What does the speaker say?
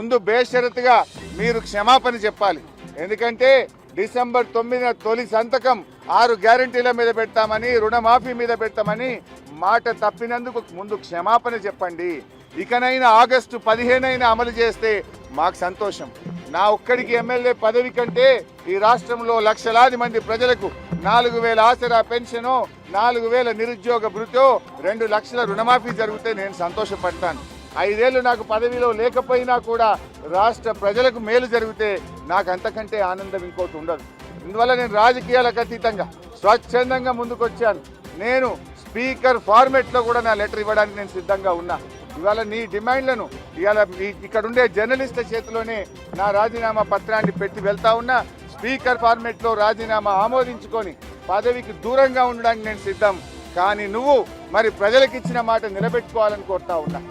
ముందు బేషరతుగా మీరు క్షమాపణ చెప్పాలి. ఎందుకంటే డిసెంబర్ 9న తొలి సంతకం 6 గ్యారంటీల మీద పెడతామని, రుణమాఫీ మీద పెడతామని మాట తప్పినందుకు ముందు క్షమాపణ చెప్పండి. ఇకనైనా ఆగస్టు 15 అమలు చేస్తే మాకు సంతోషం. నా ఒక్కడికి ఎమ్మెల్యే పదవి కంటే ఈ రాష్ట్రంలో లక్షలాది మంది ప్రజలకు 4,000 ఆసరా పెన్షను, 4,000 నిరుద్యోగ భృతో, 2 లక్షల రుణమాఫీ జరిగితే నేను సంతోషపడతాను. 5 ఏళ్ళు నాకు పదవిలో లేకపోయినా కూడా రాష్ట్ర ప్రజలకు మేలు జరిగితే నాకు అంతకంటే ఆనందం ఇంకోటి ఉండదు. ఇందువల్ల నేను రాజకీయాలకు అతీతంగా స్వచ్ఛందంగా ముందుకొచ్చాను. నేను స్పీకర్ ఫార్మెట్లో కూడా నా లెటర్ ఇవ్వడానికి నేను సిద్ధంగా ఉన్నా. ఇవాళ నీ డిమాండ్లను ఇవాళ ఇక్కడ ఉండే జర్నలిస్టుల చేతిలోనే నా రాజీనామా పత్రాన్ని పెట్టి వెళ్తా ఉన్నా. స్పీకర్ ఫార్మెట్లో రాజీనామా ఆమోదించుకొని పదవికి దూరంగా ఉండడానికి నేను సిద్ధం. కానీ నువ్వు మరి ప్రజలకు ఇచ్చిన మాట నిలబెట్టుకోవాలని కోరుతా ఉన్నా.